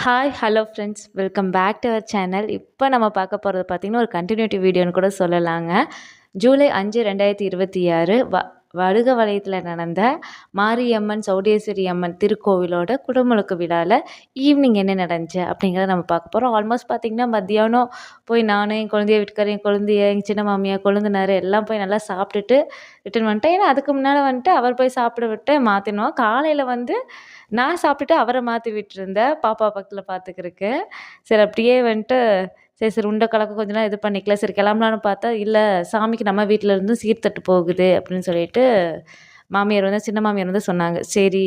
Hi hello friends welcome back to our channel. இப்போ நம்ம பார்க்க போகிறது பார்த்திங்கன்னா ஒரு கண்டினியூட்டி வீடியோன்னு கூட சொல்லலாங்க. ஜூலை 5 2026 வடுக வலயத்தில் நடந்த மாரியம்மன் சௌடேஸ்வரி அம்மன் திருக்கோவிலோட குடமுழுக்கு விழாவில் ஈவினிங் என்ன நடந்துச்சு அப்படிங்கிறத நம்ம பார்க்க போகிறோம். ஆல்மோஸ்ட் பார்த்திங்கன்னா மத்தியானம் போய் நான் என் குழந்தைய வீட்டுக்காரர் என் குழந்தைய எங்கள் சின்ன மாமியார் கொழுந்தனார் எல்லாம் போய் நல்லா சாப்பிட்டுட்டு ரிட்டன் வந்துட்டேன். ஏன்னா அதுக்கு முன்னால் வந்துட்டு அவர் போய் சாப்பிட விட்டு மாற்றினோம். காலையில் நான் சாப்பிட்டுட்டு அவரை மாற்றி விட்டுருந்தேன் பாப்பா பக்கத்தில் பார்த்துக்கிறதுக்கு. சரி அப்படியே வந்துட்டு சரி சரி உண்டை கலக்க கொஞ்ச நேரம் இது பண்ணிக்கலாம், சரி கிளம்பலான்னு பார்த்தா இல்லை சாமிக்கு நம்ம வீட்டில் இருந்து சீர்தட்டு போகுது அப்படின்னு சொல்லிட்டு மாமியார் சின்ன மாமியார் சொன்னாங்க. சரி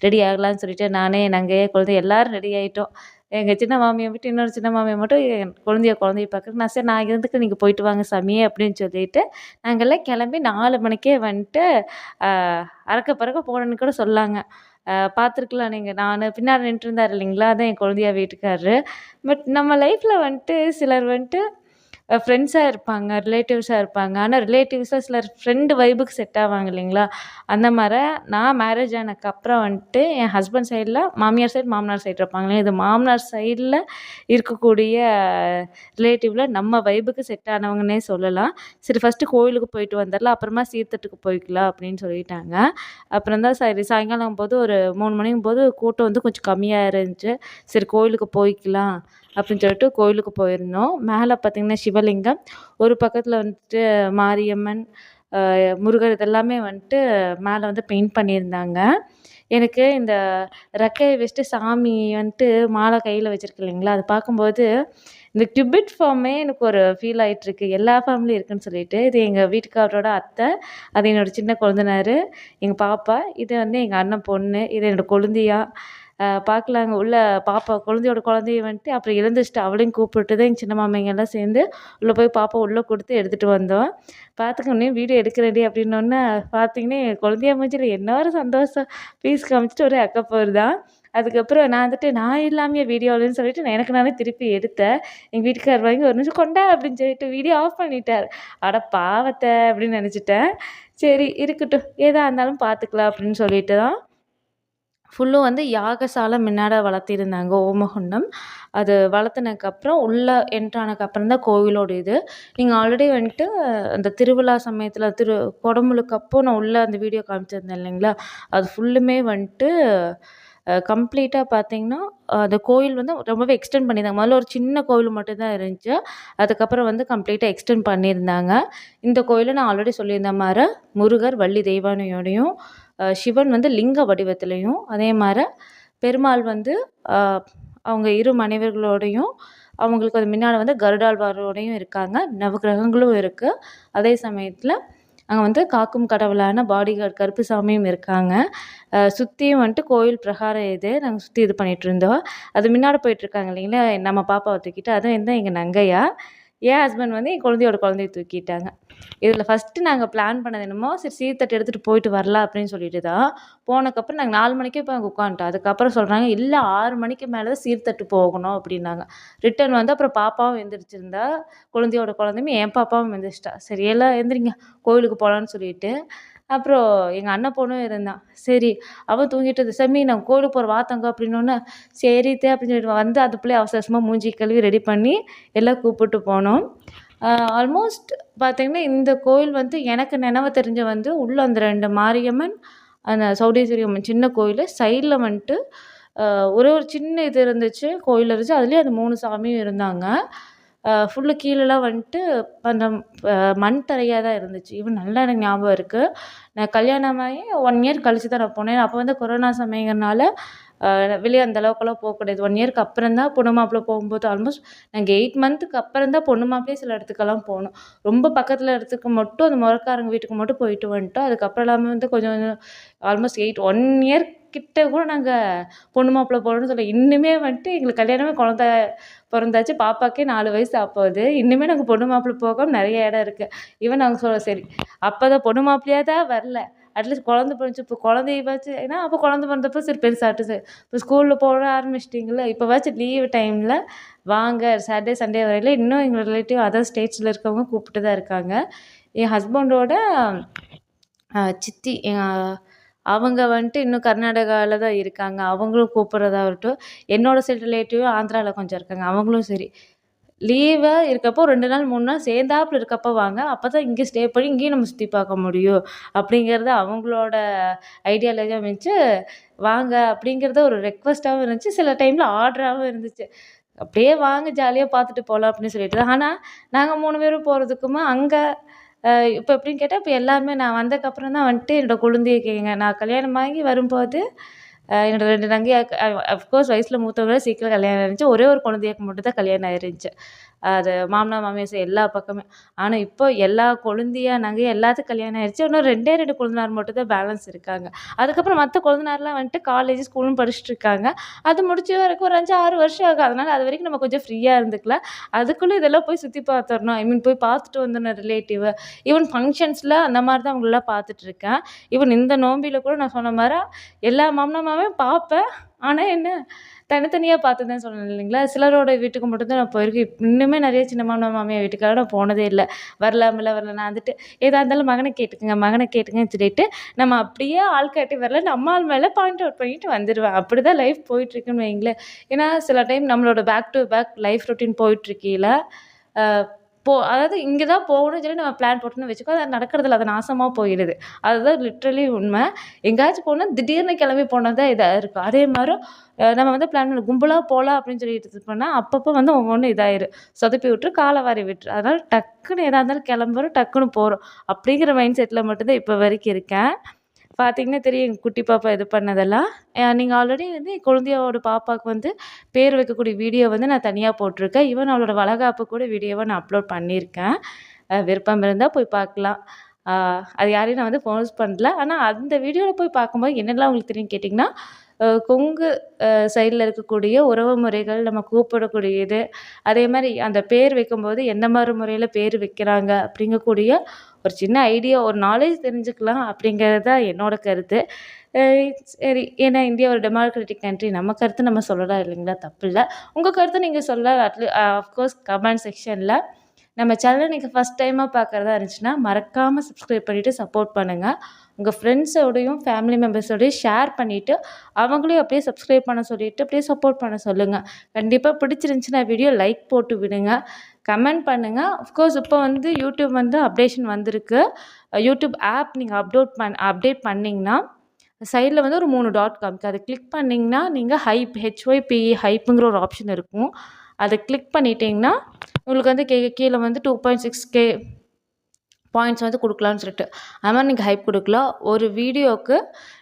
ரெடி ஆகலான்னு சொல்லிட்டு நானே நாங்கள் குழந்தை எல்லோரும் ரெடி ஆகிட்டோம். எங்கள் சின்ன மாமியை விட்டு இன்னொரு சின்ன மாமியை மட்டும் என் குழந்தைய பார்க்குறேன். நான் சரி நான் இருந்துக்கு நீங்கள் போயிட்டு வாங்க சாமியே அப்படின்னு சொல்லிட்டு நாங்கள்லாம் கிளம்பி 4 மணிக்கே வந்துட்டு அறக்க பறக்க போனேன்னு கூட சொல்லாங்க. பார்த்துருக்கலாம் நீங்கள். நான் பின்னாடி நின்றுருந்தார் இல்லைங்களா, அதான் என் குழந்தையா வீட்டுக்காரரு. பட் நம்ம லைஃப்பில் சிலர் ஃப்ரெண்ட்ஸாக இருப்பாங்க, ரிலேட்டிவ்ஸாக இருப்பாங்க. ஆனால் ரிலேட்டிவ்ஸாக சிலர் ஃப்ரெண்டு வைபுக்கு செட் ஆவாங்க இல்லைங்களா, அந்த மாதிரி நான் மேரேஜ் ஆனதுக்கப்புறம் என் ஹஸ்பண்ட் சைடில் மாமியார் சைடு மாமனார் சைடு இருப்பாங்களே, இது மாமனார் சைடில் இருக்கக்கூடிய ரிலேட்டிவில் நம்ம வைபுக்கு செட் ஆனவங்கன்னே சொல்லலாம். சரி ஃபஸ்ட்டு கோயிலுக்கு போயிட்டு வந்துடலாம், அப்புறமா சீர்தட்டுக்கு போய்க்கலாம் அப்படின்னு சொல்லிட்டாங்க. அப்புறம் தான் சரி சாயங்காலம் போது ஒரு 3 மணிக்கும் போது கூட்டம் கொஞ்சம் கம்மியாக இருந்துச்சு. சரி கோயிலுக்கு போய்க்கலாம் அப்படின்னு சொல்லிட்டு கோயிலுக்கு போயிருந்தோம். மேலே பார்த்திங்கன்னா சிவலிங்கம், ஒரு பக்கத்தில் மாரியம்மன், முருகர் இதெல்லாமே மேலே பெயிண்ட் பண்ணியிருந்தாங்க. எனக்கு இந்த ரெக்கையை வச்சுட்டு சாமி மாலை கையில் வச்சுருக்கு இல்லைங்களா, அது பார்க்கும்போது இந்த டிபெட் ஃபார்மே எனக்கு ஒரு ஃபீல் ஆகிட்டுருக்கு. எல்லா ஃபேமிலியும் இருக்குதுன்னு சொல்லிட்டு. இது எங்கள் வீட்டுக்காரரோட அத்தை, அது என்னோடய சின்ன கொழுந்தனார், எங்கள் பாப்பா, இது எங்கள் அண்ணன் பொண்ணு, இது என்னோடய கொழுந்தியா. பார்க்கலாங்க உள்ள பாப்பா குழந்தையோட குழந்தைய அப்புறம் எழுந்திரிச்சிட்டு அவளையும் கூப்பிட்டு தான் எங்கள் சின்ன மாமிங்கெல்லாம் சேர்ந்து உள்ளே போய் பாப்பா உள்ளே கொடுத்து எடுத்துகிட்டு வந்தோம். பார்த்துக்கோன்னே வீடியோ எடுக்கிறேன்டி அப்படின்னோடனே பார்த்தீங்கன்னா என் குழந்தையா மூஞ்சில என்ன ஒரு சந்தோஷம், பீஸ் காமிச்சிட்டு ஒரே அக்கப்போர் தான். அதுக்கப்புறம் நான் நான் இல்லாமையே வீடியோலன்னு சொல்லிட்டு எனக்கு நானே திருப்பி எடுத்தேன். எங்கள் வீட்டுக்காரர் வாங்கி ஒரு நிமிஷம் கொண்டா அப்படின்னு சொல்லிட்டு வீடியோ ஆஃப் பண்ணிட்டார். அட பாவத்தை அப்படின்னு நினச்சிட்டேன். சரி இருக்கட்டும், ஏதா இருந்தாலும் பார்த்துக்கலாம் அப்படின்னு சொல்லிட்டு தான் ஃபுல்லும் யாகசாலை முன்னாடி வளர்த்திருந்தாங்க, ஓமகுண்டம். அது வளர்த்துனதுக்கப்புறம் உள்ளே என்ட்ரானதுக்கப்புறம் தான் கோவிலோட இது. நீங்கள் ஆல்ரெடி அந்த திருவிழா சமயத்தில் குடமுழுக்கப்போ நான் உள்ளே அந்த வீடியோ காமிச்சிருந்தேன் இல்லைங்களா, அது ஃபுல்லுமே கம்ப்ளீட்டாக பார்த்திங்கன்னா அந்த கோயில் ரொம்பவே எக்ஸ்டெண்ட் பண்ணியிருந்தாங்க. முதல்ல ஒரு சின்ன கோவில் மட்டும் தான் இருந்துச்சு. அதுக்கப்புறம் கம்ப்ளீட்டாக எக்ஸ்டெண்ட் பண்ணியிருந்தாங்க. இந்த கோயிலை நான் ஆல்ரெடி சொல்லியிருந்த மாதிரி முருகர் வள்ளி தெய்வானையோடையும், சிவன் லிங்க வடிவத்திலையும், அதே மாதிரி பெருமாள் அவங்க இரு மனைவர்களோடையும், அவங்களுக்கு அது முன்னாடி கருடாழ்வாரோடையும் இருக்காங்க. நவகிரகங்களும் இருக்குது. அதே சமயத்தில் அங்கே காக்கும் கடவுளான பாடிகார்ட் கருப்புசாமியும் இருக்காங்க. சுற்றியும் கோயில் பிரகாரம் இது நாங்கள் சுற்றி இது பண்ணிகிட்ருந்தோம். அது முன்னாடி போயிட்டுருக்காங்க இல்லைங்களா நம்ம பாப்பாவை தூக்கிட்டு, அதுவும் எங்கள் நங்கையா. என் ஹஸ்பண்ட் என் குழந்தைய தூக்கிட்டாங்க. இதில் ஃபஸ்ட்டு நாங்கள் பிளான் பண்ணது என்னமோ சரி சீர்தட்டு எடுத்துகிட்டு போயிட்டு வரலாம் அப்படின்னு சொல்லிட்டு தான் போனதுக்கப்புறம் நாங்கள் 4 மணிக்கே போய் அங்கே உட்காந்துட்டோம். அதுக்கப்புறம் சொல்கிறாங்க இல்லை 6 மணிக்கு மேலே தான் சீர்தட்டு போகணும் அப்படின்னாங்க. ரிட்டன் அப்புறம் பாப்பாவும் எந்திரிச்சிருந்தா, குழந்தையும் என் பாப்பாவும் எந்திரிச்சிட்டா. சரி எல்லாம் எந்திரிங்க கோவிலுக்கு போகலான்னு சொல்லிட்டு அப்புறம் எங்கள் அண்ணன் பொண்ணும் இருந்தான். சரி அவன் தூங்கிட்டு சாமி நான் கோவிலுக்கு போகிற வாத்தங்க அப்படின்னோடனே சரித்தே அப்படின்னு சொல்லிட்டு அந்த பிள்ளைய அவசர அவசரமாக மூஞ்சி கழுவி ரெடி பண்ணி எல்லாம் கூப்பிட்டு போனோம். ஆல்மோஸ்ட் பார்த்திங்கன்னா இந்த கோயில் எனக்கு நினைவு தெரிஞ்ச உள்ள அந்த 2 மாரியம்மன், அந்த சௌடேஸ்வரி அம்மன் சின்ன கோயில் சைடில் ஒரு சின்ன இது இருந்துச்சு, கோயில் இருந்துச்சு. அதுலேயே அந்த 3 சாமியும் இருந்தாங்க. ஃபுல்லு கீழெல்லாம் அந்த மண் தரையாக தான் இருந்துச்சு. ஈவன் நல்லா எனக்கு ஞாபகம் இருக்குது. நான் கல்யாணமாகி 1 இயர் கழிச்சு தான் நான் போனேன். அப்போ கொரோனா சமயங்கிறனால வெளியே அந்த அளவுக்குலாம் போகக்கூடாது. 1 இயருக்கு அப்புறம் தான் பொண்ணு மாப்பிள்ளை போகும்போது ஆல்மோஸ்ட் நாங்கள் 8 மந்த்துக்கு அப்புறம் தான் பொண்ணு மாப்பிள்ளையே சில இடத்துக்கெல்லாம் போனோம். ரொம்ப பக்கத்தில் இடத்துக்கு மட்டும் அந்த முறக்காரங்க வீட்டுக்கு மட்டும் போயிட்டு வந்துட்டோம். அதுக்கப்புறம் எல்லாமே கொஞ்சம் ஆல்மோஸ்ட் 1 இயர் கிட்ட கூட நாங்கள் பொண்ணு மாப்பிள்ளை போகணும்னு சொல்லி இன்னுமே எங்களுக்கு கல்யாணமே குழந்த பிறந்தாச்சு. பாப்பாக்கே 4 வயசு ஆப்போகுது. இன்னுமே நாங்கள் பொண்ணு மாப்பிள்ளை போகாம நிறைய இடம் இருக்குது. ஈவன் நாங்கள் சரி அப்போ தான் பொண்ணு மாப்பிள்ளையாக தான் வரல, அட்லீஸ்ட் குழந்த பிறந்துச்சு. இப்போ குழந்தையவாச்சும் ஏன்னா அப்போ குழந்த பிறந்தப்போ சரி பெருசாகட்டு சரி இப்போ ஸ்கூலில் போட ஆரம்பிச்சிட்டிங்கள, இப்போவாச்சும் லீவு டைமில் வாங்க சாட்டர்டே சண்டே வரையில இன்னும் எங்கள் ரிலேட்டிவ் அதர் ஸ்டேட்ஸில் இருக்கவங்க கூப்பிட்டு தான் இருக்காங்க. என் ஹஸ்பண்டோட சித்தி அவங்க வந்துட்டு இன்னும் கர்நாடகாவில் தான் இருக்காங்க. அவங்களும் கூப்பிட்றதாகட்டும், என்னோட சைடு ரிலேட்டிவ் ஆந்திராவில் கொஞ்சம் இருக்காங்க. அவங்களும் சரி, லீவா இருக்கப்போ 2 நாள் 3 நாள் சேர்ந்தாப்புல இருக்கப்போ வாங்க. அப்போ தான் இங்கே ஸ்டே பண்ணி இங்கேயும் நம்ம சுற்றி பார்க்க முடியும். அப்படிங்கிறது அவங்களோட ஐடியாலஜியா இருந்துச்சு. வாங்க அப்படிங்கிறது ஒரு ரெக்வெஸ்ட்டாவும் இருந்துச்சு. சில டைமில் ஆர்டராவும் இருந்துச்சு. அப்படியே வாங்க ஜாலியா பார்த்துட்டு போலாம் அப்படின்னு சொல்லிட்டு தான். ஆனா, நாங்க 3 பேரும் போறதுக்குமா அங்க இப்ப எப்படின்னு கேட்டா, இப்ப எல்லாருமே நான் வந்ததுக்கப்புறம் தான் வந்துட்டு என்னோட குழந்தைங்க நான் கல்யாணம் ஆகி வரும்போது என்னோட 2 தங்கையாக்கு அஃப்கோர்ஸ் வயசுல மூத்தவங்க சீக்கிரம் கல்யாணம் ஆயிருந்துச்சு. ஒரே ஒரு குழந்தையாக்கு மட்டும் தான் கல்யாணம் ஆயிருந்துச்சு. அது மாமனார், மாமியார் சைடு எல்லா பக்கமே. ஆனா, இப்போ எல்லா கொழுந்தியா, நங்கை எல்லாத்துக்கும் கல்யாணம் ஆயிருச்சு. இன்னும் 2டே 2 கொழுந்தனார் மட்டும் தான் பேலன்ஸ் இருக்காங்க. அதுக்கப்புறம் மத்த கொழுந்தனார்லாம் வந்துட்டு காலேஜ், ஸ்கூலும் படிச்சுட்டு இருக்காங்க. அது முடிச்ச வரைக்கும் ஒரு 5, 6 வருஷம் ஆகும். அதனால அது வரைக்கும் நம்ம கொஞ்சம் ஃப்ரீயா இருந்துக்கலாம். அதுக்குள்ள இதெல்லாம் போய் சுத்தி பார்த்துரணும். ஐ மீன் போய் பார்த்துட்டு வந்துடணும் ரிலேட்டிவ். ஈவன் ஃபங்ஷன்ஸ்ல அந்த மாரி தான் அவங்களலாம் பார்த்துட்டு இருக்கேன். ஈவன் இந்த நோம்பில கூட நான் சொன்ன மாரி எல்லா மாமனார், மாமியாரையும் பார்ப்பேன். ஆனா என்ன, தனித்தனியா பார்த்ததுதான் சொன்னேன் இல்லைங்களா? சிலரோட வீட்டுக்கு மட்டும் தான் நான் போயிருக்கேன். இன்னுமே நெறைய சின்ன மாமனார், மாமியார் வீட்டுக்கெல்லாம் நான் போனதே இல்ல. வரலாம்ல வரல நான் வந்துட்டு எதா இருந்தாலும் மகன கேட்டுக்கங்க, மகன கேட்டுக்கங்கன்னு சொல்லிட்டு, நம்ம அப்படியே ஆள் காட்டி வரல, நம்ம ஆள் மேல பாயிண்ட் அவுட் பண்ணிட்டு வந்துருவேன். அப்படிதான் லைஃப் போயிட்டுருக்குன்னு வைங்களேன். ஏன்னா, சில டைம் நம்மளோட back to back life routine போயிட்டுருக்கையில, அ அதாவது இங்க தான் போகணும்னு சொல்லி நம்ம பிளான் போட்டோம்னு வச்சுக்கோ, அது நடக்கிறதில்ல. அது நாசமா போயிடுது. அதுதான் லிட்ரலி உண்ம. எங்கேயாச்சும் போனா திடீர்னு கிளம்பி போனது தான் இதா இருக்கும். அதே மாரி நம்ம வந்து பிளான் பண்ணி கும்பலா போலாம் அப்படின்னு சொல்லிட்டு இது பண்ணா, அப்பப்போ வந்து ஒவ்வொன்னும் இதாயிரும். சொதப்பி விட்டுரும், கால வாரி விட்டுரும். அதனால டக்குன்னு எதா இருந்தாலும் கிளம்புறோம், டக்குன்னு போறோம். அப்படிங்கிற மைண்ட் செட்ல மட்டும் தான் இப்போ வரைக்கும் இருக்கேன். பார்த்தீங்கன்னா தெரியும் எங்க குட்டி பாப்பா இது பண்ணதெல்லாம். நீங்க ஆல்ரெடி வந்து என் குழந்தையோட பாப்பாவுக்கு வந்து பேர் வைக்கக்கூடிய வீடியோ வந்து நான் தனியா போட்டிருக்கேன். ஈவன் அவளோட வளகாப்பு கூட வீடியோவா நான் அப்லோட் பண்ணியிருக்கேன். விருப்பம் இருந்தா போய் பார்க்கலாம். அ அது யாரையும் நான் வந்து ஃபோர்ஸ் பண்ணல. ஆனா அந்த வீடியோல போய் பார்க்கும்போது என்னலாம் உங்களுக்கு தெரியும்னு கேட்டிங்கன்னா, கொங்கு சைடுல இருக்கக்கூடிய உறவு முறைகள், நம்ம கூப்பிடக்கூடியது, அதேமாரி அந்த பேர் வைக்கும்போது எந்த மாரி முறையில பேர் வைக்கிறாங்க அப்படிங்கக்கூடிய ஒரு சின்ன ஐடியா, ஒரு நாலேஜ் தெரிஞ்சுக்கலாம் அப்படிங்கிறது தான் என்னோட கருத்து. அ சரி, ஏன்னா இந்தியா ஒரு டெமோக்ராட்டிக் கண்ட்ரி. நம்ம கருத்து நம்ம சொல்லலாம் இல்லைங்களா? தப்பில்ல. உங்க கருத்து நீங்க சொல்லலாம். ஆஃப்கோர்ஸ் கமெண்ட் செக்ஷன்ல. நம்ம சேனல நீங்க ஃபர்ஸ்ட் டைமா பார்க்குறதா இருந்துச்சுன்னா, மறக்காம சப்ஸ்கிரைப் பண்ணிட்டு சப்போர்ட் பண்ணுங்க. உங்க ஃப்ரெண்ட்ஸோடையும், ஃபேமிலி மெம்பர்ஸோடையும் ஷேர் பண்ணிட்டு, அவங்களையும் அப்படியே சப்ஸ்கிரைப் பண்ண சொல்லிட்டு, அப்படியே சப்போர்ட் பண்ண சொல்லுங்க. கண்டிப்பா பிடிச்சிருந்துச்சுன்னா வீடியோ லைக் போட்டு விடுங்க. கமெண்ட் பண்ணுங்க. ஆஃப்கோர்ஸ் இப்போ வந்து யூடியூப் வந்து அப்டேஷன் வந்திருக்கு. யூடியூப் ஆப் நீங்க அப்டேட் பண்ணீங்கன்னா, சைடுல வந்து ஒரு 3 டாட் காமிக்கும். அத கிளிக் பண்ணீங்கன்னா, நீங்க ஹைப் ஹைப்புங்கிற ஒரு ஆப்ஷன் இருக்கும். அத கிளிக் பண்ணிட்டீங்கன்னா, உங்களுக்கு வந்து கீழ வந்து 2.6K பாயிண்ட்ஸ் வந்து குடுக்கலான்னு சொல்லிட்டு. அது மாரி நீங்க ஹைப் குடுக்கலாம். ஒரு வீடியோவுக்கு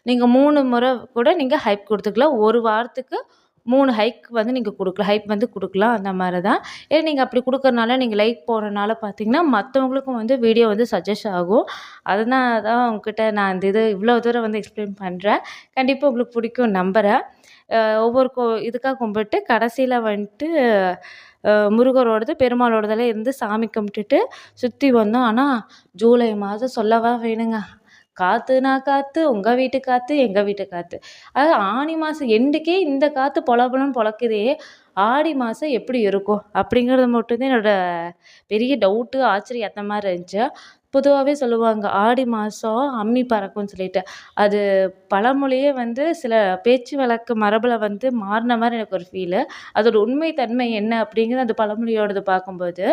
நீங்க 3 முறை கூட நீங்க ஹைப் குடுத்துக்கலாம். ஒரு வாரத்துக்கு 3 ஹைக் வந்து நீங்க குடுக்கலாம். ஹைப் வந்து குடுக்கலாம். அந்த மாரி தான். ஏன்னா நீங்க அப்படி குடுக்கறனால, நீங்க லைக் போடுறனால பார்த்தீங்கன்னா, மத்தவங்களுக்கும் வந்து வீடியோ வந்து சஜெஸ்ட் ஆகும். அதனால தான் உங்ககிட்ட நான் இந்த இது இவ்வளோ தூரம் வந்து எக்ஸ்பிளைன் பண்றேன். கண்டிப்பா உங்களுக்கு பிடிக்கும்னு நம்புறேன். ஒவ்வொரு இதுக்கா கும்பிட்டு கடைசியில வந்துட்டு முருகரோடது, பெருமாளோடதெல்லாம் இருந்து சாமி கும்பிட்டுட்டு சுத்தி வந்தோம். ஆனா, ஜூலை மாதம் சொல்லவா வேணுங்க. காத்துனா காத்து, உங்க வீட்டு காத்து, எங்க வீட்டு காத்து. அதாவது ஆனி மாசம் எண்டுக்கே இந்த காத்து பொல பொலன்னு பொழக்குதே, ஆடி மாசம் எப்படி இருக்கும்? அப்படிங்கிறது மட்டும் தான் என்னோட பெரிய டவுட்டு, ஆச்சரியம் அந்த மாரி இருந்துச்சு. பொதுவாவே சொல்லுவாங்க, ஆடி மாசம் அம்மி பறக்கும்னு சொல்லிட்டு. அது பழமொழியே வந்து சில பேச்சு வழக்கு மரபுல வந்து மாறுன மாரி எனக்கு ஒரு ஃபீலு. அதோட உண்மை தன்மை என்ன அப்படிங்கிறது அந்த பழமொழியோடது பார்க்கும்போது,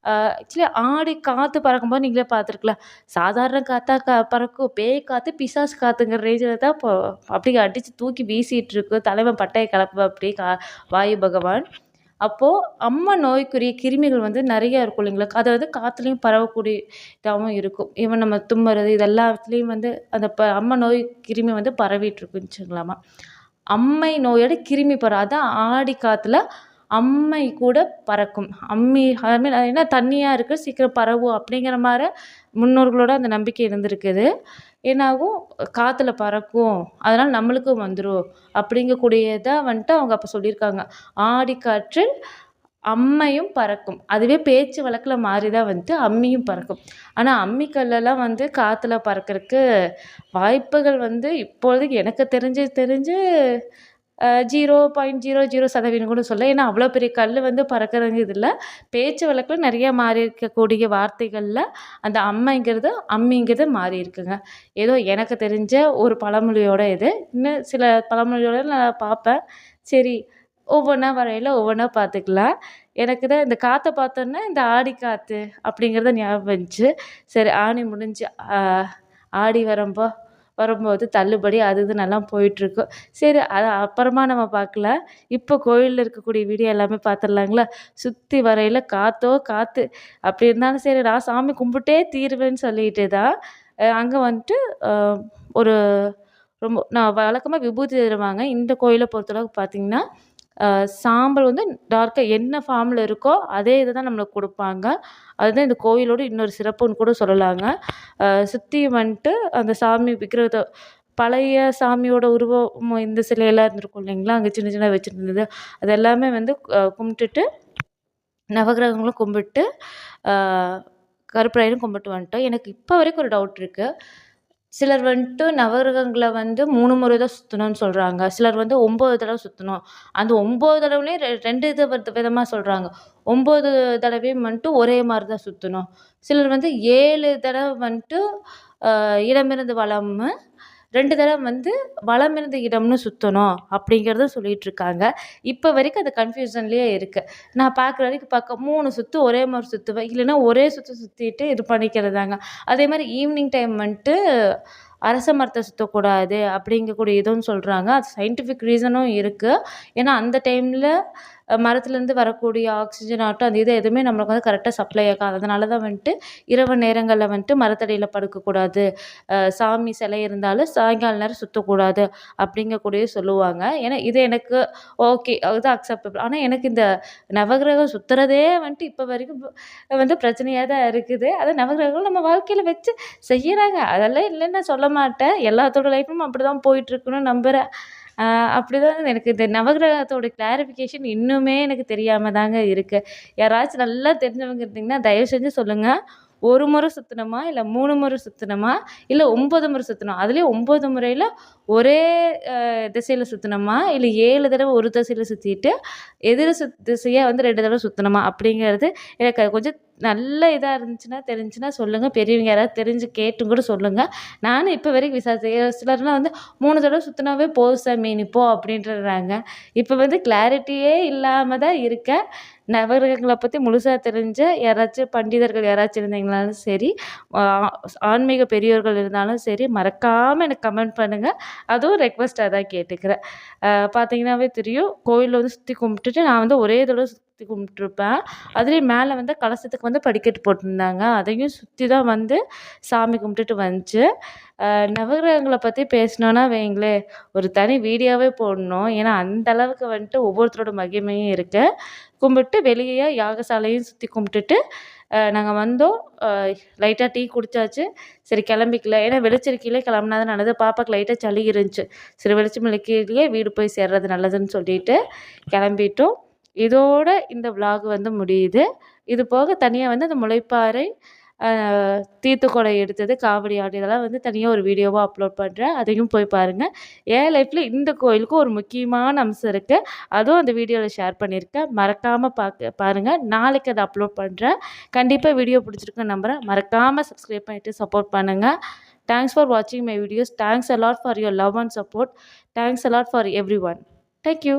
ஆக்சுவலி ஆடி காத்து பறக்கும்போது நீங்களே பார்த்துருக்கலாம். சாதாரண காத்தா பறக்கும். பேய் காத்து, பிசாசு காத்துங்கிற ரேஞ்சில தான் இப்போ அப்படியே அடிச்சு தூக்கி வீசிட்டு இருக்கு. தலைவன் பட்டைய கிளப்புவாப்படி வாயு பகவான். அப்போ அம்மா நோய்க்குரிய கிருமிகள் வந்து நெறைய இருக்கும் இல்லைங்களா? அது வந்து காத்துலயும் பரவக்கூடிய இதாவும் இருக்கும். ஈவன் நம்ம தும்முறது இது எல்லாத்துலயும் வந்து அந்த அம்மா நோய் கிருமி வந்து பரவிட்டு இருக்குன்னு வச்சுக்கலாமா. அம்மை நோயோட கிருமி அதான் ஆடி காத்துல அம்மை கூட பறக்கும். அது மாரி ஏன்னா தண்ணியா இருக்கு, சீக்கிரம் பரவும் அப்படிங்கிற மாரி முன்னோர்களோட அந்த நம்பிக்கை இருந்திருக்குது. என்னாகும் காத்துல பறக்கும். அதனால நம்மளுக்கும் வந்துரும். அப்படிங்கக்கூடியதா வந்துட்டு அவங்க அப்ப சொல்லியிருக்காங்க. ஆடிக்காற்று அம்மையும் பறக்கும். அதுவே பேச்சு வழக்குல மாறி தான் வந்துட்டு அம்மியும் பறக்கும். ஆனா அம்மி கல்லெல்லாம் வந்து காத்துல பறக்கறக்கு வாய்ப்புகள் வந்து இப்பொழுதைக்கு எனக்கு தெரிஞ்சு 0.00% கூட சொல்லலாம். ஏன்னா அவ்வளோ பெரிய கல் வந்து பறக்கிறதுங்க இது இல்ல. பேச்சு வழக்குல நிறைய மாறி இருக்கக்கூடிய வார்த்தைகள்ல அந்த அம்மைங்கிறது, அம்மிங்கிறது மாறி இருக்குங்க. ஏதோ எனக்கு தெரிஞ்ச ஒரு பழமொழியோட இது. இன்னும் சில பழமொழியோட நான் பார்ப்பேன். சரி, ஒவ்வொன்றா வரையில ஒவ்வொன்றா பார்த்துக்கலாம். எனக்கு தான் இந்த காத்த பார்த்தோன்னே இந்த ஆடி காத்து அப்படிங்கிறது ஞாபகம் வந்துச்சு. சரி, ஆனி முடிஞ்சு ஆடி வரும்போது தள்ளுபடி அது இதுனெல்லாம் போயிட்டுருக்கும். சரி, அத அப்புறமா நம்ம பார்க்கலாம். இப்போ கோயில்ல இருக்கக்கூடிய வீடியோ எல்லாமே பார்த்துடலாங்களா? சுத்தி வரையில காத்தோ காத்து. அப்படி இருந்தாலும் சரி, நான் சாமி கும்பிட்டே தீருவேன்னு சொல்லிட்டு தான் அங்க வந்துட்டு அ ஒரு ரொம்ப நான் வழக்கமா விபூதி தருவாங்க. இந்த கோயில பொறுத்தளவுக்கு பார்த்தீங்கன்னா, சாம்பல் வந்து டார்க்கா என்ன ஃபார்ம்ல இருக்கோ, அதே இத தான் நம்மளுக்கு குடுப்பாங்க. அதுதான் இந்த கோயிலோட இன்னொரு சிறப்புன்னு கூட சொல்லலாங்க. சுத்தி வந்துட்டு அந்த சாமி விக்கிரகத்த பழைய சாமியோட உருவம் இந்த சிலையெல்லாம் இருந்திருக்கும் இல்லைங்களா? அங்க சின்ன சின்னதா வச்சிருந்தது. அது எல்லாமே வந்து கும்பிட்டுட்டு நவகிரகங்களும் கும்பிட்டு, அ கருப்பராயரும் கும்பிட்டு வந்துட்டோம். எனக்கு இப்போ வரைக்கும் ஒரு டவுட் இருக்கு. சிலர் வந்துட்டு நவகிரகங்கள வந்து 3 முறை தான் சுத்தணும்னு சொல்றாங்க. சிலர் வந்து 9 தடவ சுத்தணும். அந்த 9 தடவையும் 2 இது விதமா சொல்றாங்க. 9 தடவையும் வந்துட்டு ஒரே மாரி தான் சுத்தணும். சிலர் வந்து 7 தடவ வந்துட்டு இடமிருந்து வலம், 2 தடவ வந்து வலமிருந்து இடம்னு சுத்தணும் அப்படிங்கிறத சொல்லிட்டுருக்காங்க. இப்போ வரைக்கும் அது கன்ஃப்யூஷன்லேயே இருக்கு. நான் பார்க்குற வரைக்கும் 3 சுத்து ஒரே மாரி சுத்துவேன். இல்லைன்னா ஒரே சுத்து சுத்திட்டு இது பண்ணிக்கிறதாங்க. அதேமாதிரி ஈவினிங் டைம் வந்துட்டு அரச மரத்த சுத்தக்கூடாது அப்படிங்கக்கூடிய இதுவும் சொல்கிறாங்க. அது சயின்டிஃபிக் ரீசனும் இருக்குது. ஏன்னா அந்த டைமில் மரத்துலேருந்து வரக்கூடிய ஆக்சிஜன் ஆகட்டும், அந்த இது எதுவுமே நம்மளுக்கு வந்து கரெக்டாக சப்ளை ஆகாது. அதனால தான் வந்துட்டு இரவு நேரங்களில் வந்துட்டு மரத்தடியில் படுக்கக்கூடாது. சாமி சிலை இருந்தாலும் சாயங்கால நேரம் சுற்றக்கூடாது அப்படிங்கக்கூடிய சொல்லுவாங்க. ஏன்னா இது எனக்கு ஓகே, அது அக்செப்டபிள். ஆனால் எனக்கு இந்த நவகிரகம் சுற்றுறதே வந்துட்டு இப்போ வரைக்கும் வந்து பிரச்சனையாக தான் இருக்குது. அது நவகிரகம் நம்ம வாழ்க்கையில் வச்சு செய்யறாங்க. அதெல்லாம் இல்லைன்னு நான் சொல்ல மாட்டேன். எல்லாத்தோட லைஃப்பும் அப்படி தான் போயிட்டுருக்குன்னு நம்புகிறேன். அப்படிதான் எனக்கு இந்த நவகிரகத்தோட கிளாரிஃபிகேஷன் இன்னுமே எனக்கு தெரியாம தாங்க இருக்கு. யாராச்சும் நல்லா தெரிஞ்சவங்க இருந்தீங்கன்னா, தயவு செஞ்சு சொல்லுங்க. 1 முறை சுத்தணுமா? இல்ல 3 முறை சுத்தணுமா? இல்ல 9 முறை சுத்தணும். அதுலயும் 9 முறையில ஒரே திசையில சுத்தணுமா? இல்ல 7 தடவ ஒரு திசையில சுத்திட்டு, எதிர் திசையா வந்து 2 தடவ சுத்தணுமா? அப்படிங்கிறது எனக்கு அது கொஞ்சம் நல்ல இதா தெரிஞ்சுச்சுன்னா சொல்லுங்க. பெரியவங்க யாராவது தெரிஞ்சு கேட்டும் கூட சொல்லுங்க. நானும் இப்போ வரைக்கும் விசாரிச்சேன். சிலர்லாம் வந்து 3 தடவ சுத்தினாவே போதும் சாமி நீ போ அப்படின்றாங்க. இப்போ வந்து கிளாரிட்டியே இல்லாம தான் இருக்கேன். நவகிரகங்கள பத்தி முழுசா தெரிஞ்ச யாராச்சும் பண்டிதர்கள் யாராச்சும் இருந்தீங்கனாலும் சரி, ஆ ஆன்மீக பெரியோர்கள் இருந்தாலும் சரி, மறக்காம எனக்கு கமெண்ட் பண்ணுங்க. அதுவும் ரெக்வெஸ்ட்டா தான் கேட்டுக்கிறேன். பார்த்தீங்கன்னாவே தெரியும், கோயில்ல வந்து சுத்தி கும்பிட்டுட்டு நான் வந்து ஒரே தடவ சுத்தி கும்பிட்டுருப்பேன். அதுலேயும் மேலே வந்து கலசத்துக்கு வந்து படிக்கட்டு போட்டிருந்தாங்க. அதையும் சுத்தி தான் வந்து சாமி கும்பிட்டுட்டு வந்துச்சு. நவகிரகங்கள பத்தி பேசணும்னா வைங்களேன், ஒரு தனி வீடியோவே போடணும். ஏன்னா அந்த அளவுக்கு வந்துட்டு ஒவ்வொருத்தரோட மகிமையும் இருக்கு. கும்பிட்டு வெளியே யாகசாலையும் சுற்றி கும்பிட்டுட்டு நாங்கள் வந்தோம். லைட்டாக டீ குடித்தாச்சு. சரி கிளம்பிக்கலாம். ஏன்னா வெளிச்சரிக்கையிலே கிளம்புனா தான் நல்லது. பாப்பாவுக்கு லைட்டாக சளி இருந்துச்சு. சரி வெளிச்சம் விளக்கிலேயே வீடு போய் சேர்றது நல்லதுன்னு சொல்லிட்டு கிளம்பிட்டோம். இதோட இந்த விலாக் வந்து முடியுது. இது போக தனியாக வந்து அந்த முளைப்பாறை, தீர்த்தக்குடம் எடுத்தது, காவடி ஆடு இதெல்லாம் வந்து தனியாக ஒரு வீடியோவாக அப்லோட் பண்ணுறேன். அதையும் போய் பாருங்கள். என் லைஃப்பில் இந்த கோயிலுக்கு ஒரு முக்கியமான அம்சம் இருக்குது. அதுவும் அந்த வீடியோவில் ஷேர் பண்ணியிருக்கேன். மறக்காமல் பாருங்கள். நாளைக்கு அதை அப்லோட் பண்ணுறேன். கண்டிப்பாக வீடியோ பிடிச்சிருக்குன்னு நம்புகிறேன். மறக்காமல் சப்ஸ்கிரைப் பண்ணிவிட்டு சப்போர்ட் பண்ணுங்கள். தேங்க்ஸ் ஃபார் வாட்சிங் my videos. Thanks a lot for your love and support. Thanks a lot for every one. Thank you.